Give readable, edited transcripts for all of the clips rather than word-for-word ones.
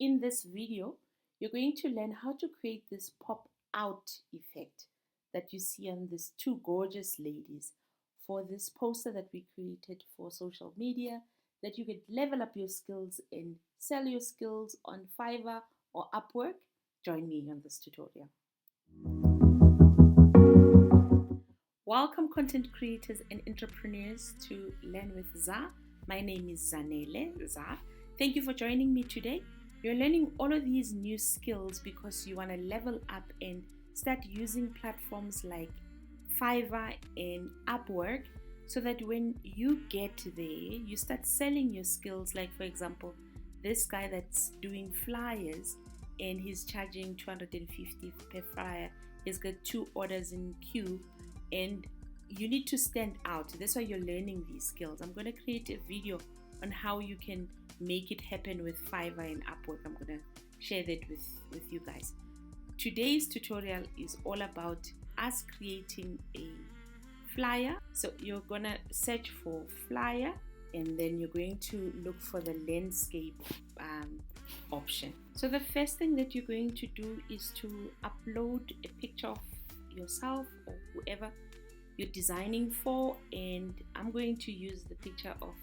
In this video, you're going to learn how to create this pop-out effect that you see on these two gorgeous ladies for this poster that we created for social media, that you could level up your skills and sell your skills on Fiverr or Upwork. Join me on this tutorial. Welcome content creators and entrepreneurs to Learn with Za. My name is Zanele Za. Thank you for joining me today. You're learning all of these new skills because you want to level up and start using platforms like Fiverr and Upwork so that when you get there, you start selling your skills. Like, for example, this guy that's doing flyers and he's charging 250 per flyer. He's got 2 orders in queue and you need to stand out. That's why you're learning these skills. I'm going to create a video on how you can make it happen with Fiverr and Upwork. I'm going to share that with you guys. Today's tutorial is all about us creating a flyer. So you're going to search for flyer and then you're going to look for the landscape option. So the first thing that you're going to do is to upload a picture of yourself or whoever you're designing for, and I'm going to use the picture of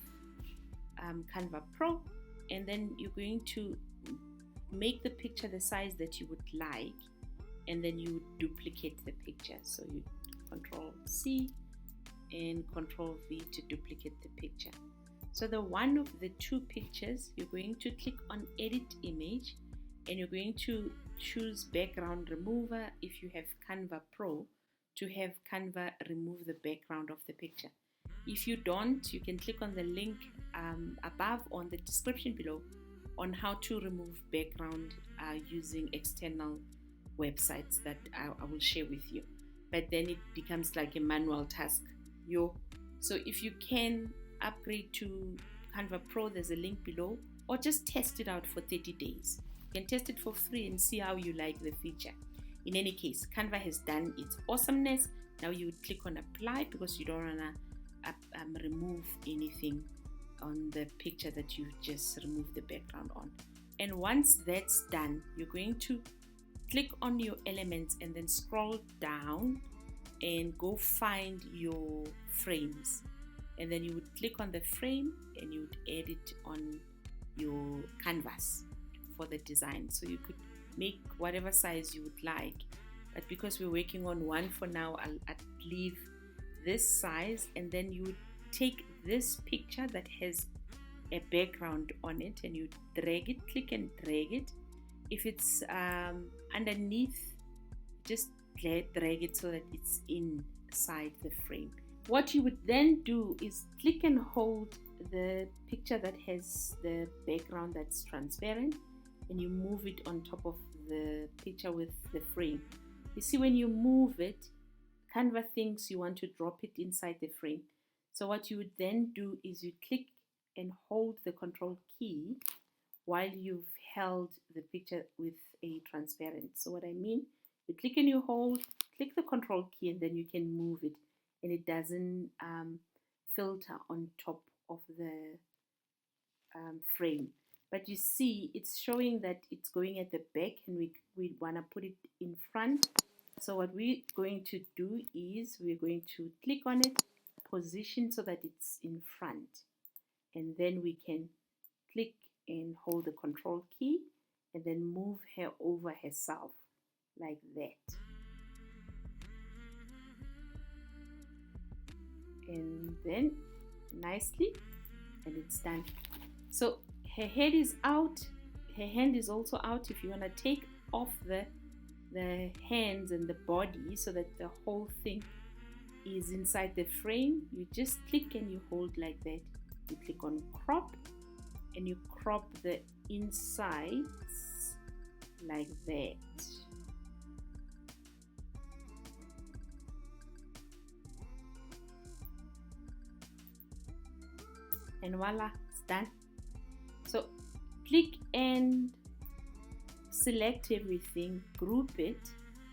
Canva Pro, and then you're going to make the picture the size that you would like, and then you duplicate the picture. So you Control C and Control V to duplicate the picture. So the one of the 2 pictures, you're going to click on Edit Image and you're going to choose Background Remover if you have Canva Pro, to have Canva remove the background of the picture. If you don't, you can click on the link above on the description below on how to remove background using external websites that I will share with you. But then it becomes like a manual task. So if you can upgrade to Canva Pro, there's a link below, or just test it out for 30 days. You can test it for free and see how you like the feature. In any case, Canva has done its awesomeness. Now you would click on apply because you don't want to remove anything on the picture that you've just removed the background on. And once that's done, you're going to click on your elements and then scroll down and go find your frames. And then you would click on the frame and you would add it on your canvas for the design. So you could make whatever size you would like, but because we're working on one for now, I'll leave this size, and then you take this picture that has a background on it and you drag it, click and drag it. If it's underneath, just drag it so that it's inside the frame. What you would then do is click and hold the picture that has the background that's transparent, and you move it on top of the picture with the frame. You see, when you move it, Canva thinks you want to drop it inside the frame. So what you would then do is you click and hold the Control key while you've held the picture with a transparent. So what I mean, you click and you hold, click the Control key, and then you can move it, and it doesn't filter on top of the frame. But you see, it's showing that it's going at the back and we want to put it in front. So what we're going to do is we're going to click on it, position so that it's in front. And then we can click and hold the Control key and then move her over herself like that. And then nicely, and it's done. So her head is out, her hand is also out. If you want to take off the hands and the body so that the whole thing is inside the frame, you just click and you hold like that. You click on crop and you crop the insides like that. And voila, it's done. So click and select everything, group it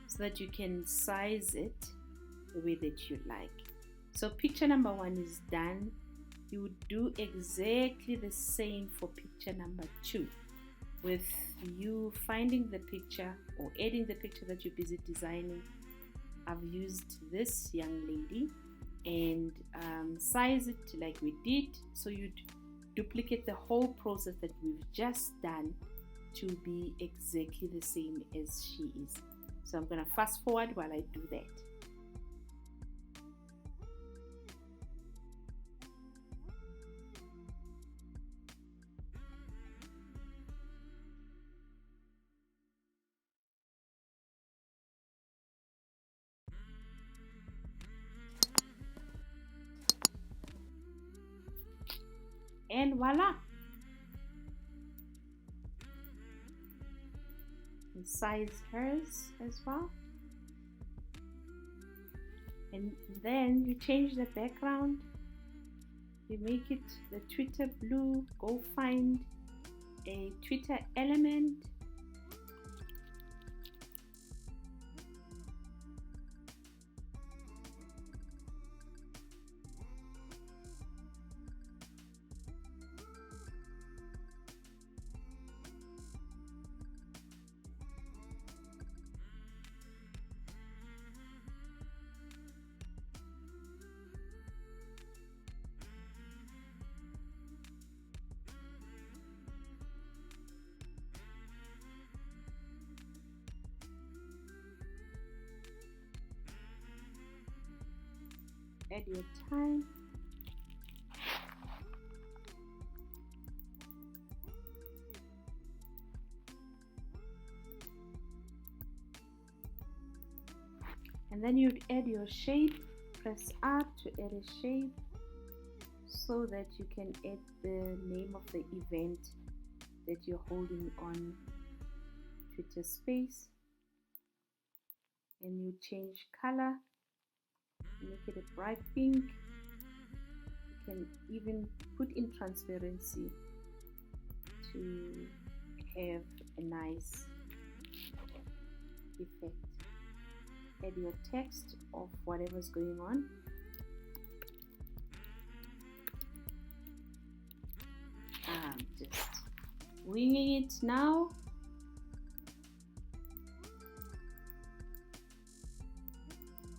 so that you can size it the way that you like. So picture number 1 is done. You would do exactly the same for picture number 2. with you finding the picture or adding the picture that you're busy designing. I've used this young lady and size it like we did, so you'd duplicate the whole process that we've just done to be exactly the same as she is. So I'm going to fast forward while I do that. And voila! And size hers as well. And then you change the background. You make it the Twitter blue. Go find a Twitter element. Add your time. And then you'd add your shape. Press R to add a shape so that you can add the name of the event that you're holding on Twitter Space. And you change color. Make it a bright pink. You can even put in transparency to have a nice effect. Add your text of whatever's going on. I'm just winging it now.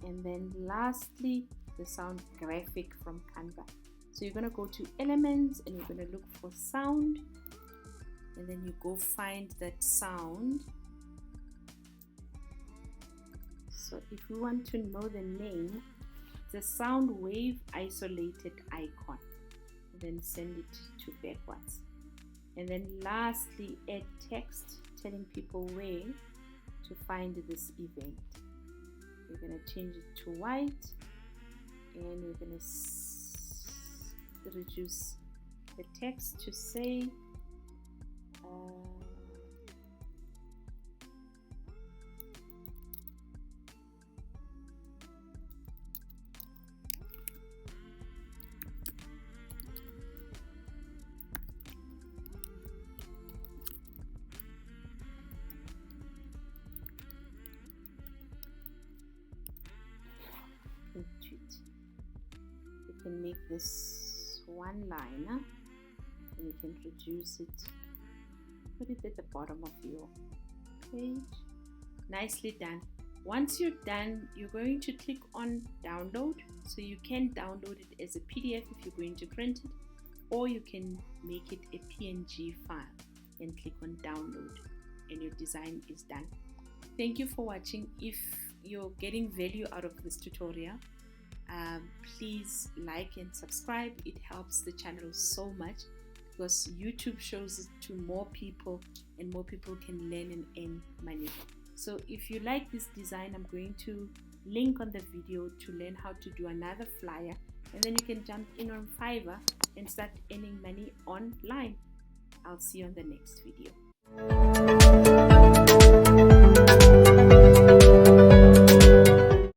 And then lastly, the sound graphic from Canva. So you're going to go to elements and you're going to look for sound, and then you go find that sound. So if we want to know the name, the sound wave isolated icon, and then send it to backwards. And then lastly, add text telling people where to find this event. We're going to change it to white, and we're going to reduce the text to say tweet. You can make this one liner and you can reduce it, put it at the bottom of your page. Nicely done. Once you're done, you're going to click on download. So you can download it as a PDF if you're going to print it, or you can make it a PNG file and click on download, and your design is done. Thank you for watching. If you're getting value out of this tutorial, please like and subscribe. It helps the channel so much because YouTube shows it to more people and more people can learn and earn money. So if you like this design, I'm going to link on the video to learn how to do another flyer, and then you can jump in on Fiverr and start earning money online. I'll see you on the next video.